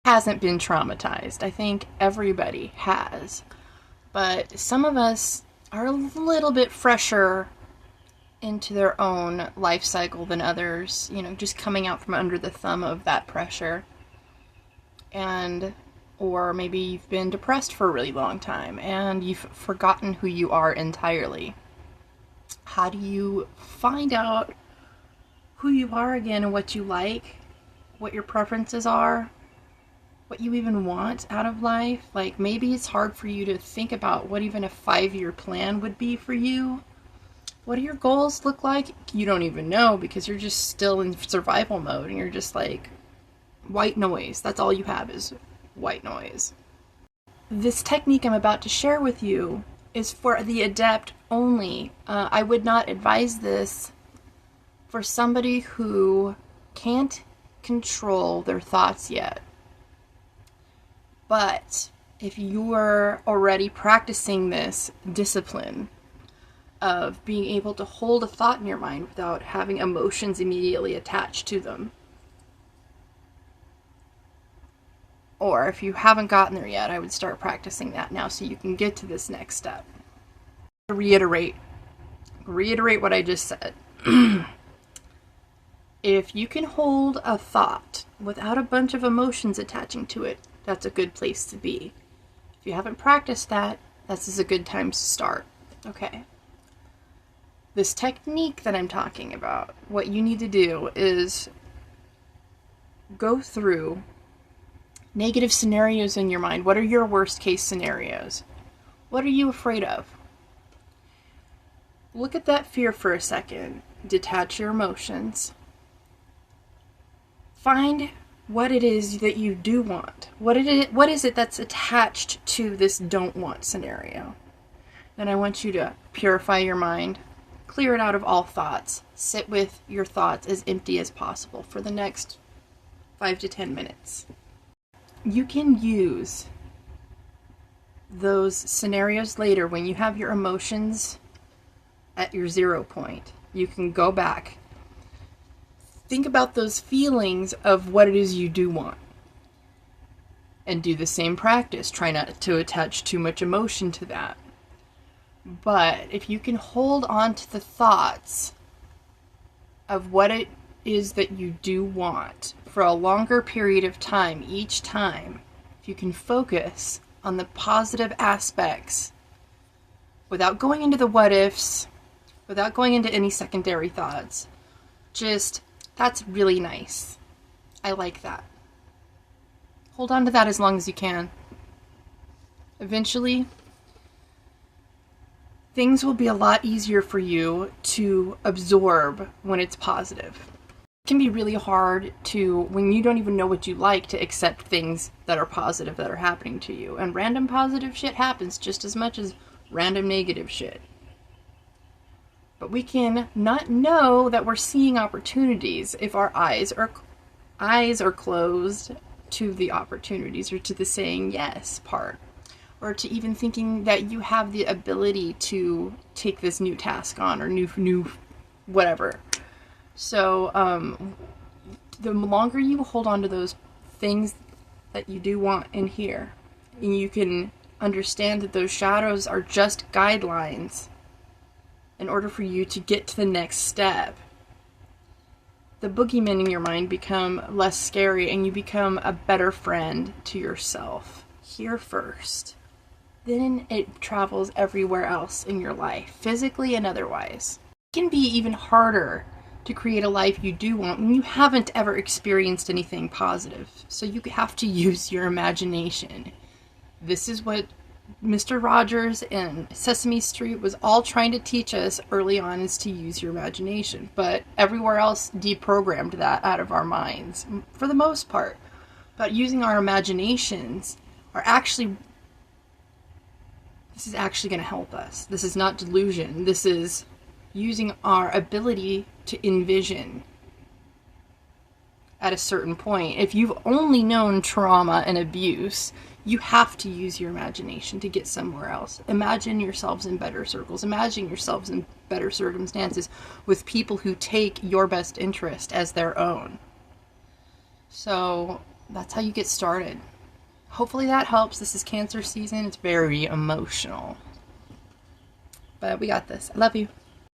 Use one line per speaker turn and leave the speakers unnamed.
hasn't been traumatized. I think everybody has. But some of us are a little bit fresher into their own life cycle than others, just coming out from under the thumb of that pressure. And or maybe you've been depressed for a really long time and you've forgotten who you are entirely. How do you find out who you are again and what you like, what your preferences are, what you even want out of life? Like, maybe it's hard for you to think about what even a 5-year plan would be for you. What do your goals look like? You don't even know because you're just still in survival mode and you're just like white noise. That's all you have is white noise. This technique I'm about to share with you is for the adept only. I would not advise this for somebody who can't control their thoughts yet. But if you're already practicing this discipline of being able to hold a thought in your mind without having emotions immediately attached to them, or if you haven't gotten there yet, I would start practicing that now so you can get to this next step. Reiterate what I just said. If you can hold a thought without a bunch of emotions attaching to it, that's a good place to be. If you haven't practiced that, this is a good time to start. Okay. This technique that I'm talking about, what you need to do is go through negative scenarios in your mind. What are your worst case scenarios? What are you afraid of? Look at that fear for a second. Detach your emotions. Find what it is that you do want. What is it that's attached to this don't want scenario? Then I want you to purify your mind, clear it out of all thoughts, sit with your thoughts as empty as possible for the next 5 to 10 minutes. You can use those scenarios later when you have your emotions at your 0 point. You can go back. Think about those feelings of what it is you do want. And do the same practice. Try not to attach too much emotion to that. But if you can hold on to the thoughts of what it is that you do want for a longer period of time each time, if you can focus on the positive aspects without going into the what ifs, without going into any secondary thoughts, that's really nice. I like that. Hold on to that as long as you can. Eventually, things will be a lot easier for you to absorb when it's positive. It can be really hard when you don't even know what you like, to accept things that are positive that are happening to you. And random positive shit happens just as much as random negative shit. But we can not know that we're seeing opportunities if our eyes are closed to the opportunities, or to the saying yes part, or to even thinking that you have the ability to take this new task on, or new whatever. So the longer you hold on to those things that you do want in here, and you can understand that those shadows are just guidelines in order for you to get to the next step, the boogeymen in your mind become less scary and you become a better friend to yourself here first. Then it travels everywhere else in your life, physically and otherwise. It can be even harder to create a life you do want when you haven't ever experienced anything positive. So you have to use your imagination. This is what Mr. Rogers and Sesame Street was all trying to teach us early on, is to use your imagination. But everywhere else deprogrammed that out of our minds, for the most part. But using our imaginations this is actually going to help us. This is not delusion. This is using our ability to envision at a certain point. If you've only known trauma and abuse, you have to use your imagination to get somewhere else. Imagine yourselves in better circles. Imagine yourselves in better circumstances with people who take your best interest as their own. So that's how you get started. Hopefully that helps. This is Cancer season. It's very emotional. But we got this. I love you.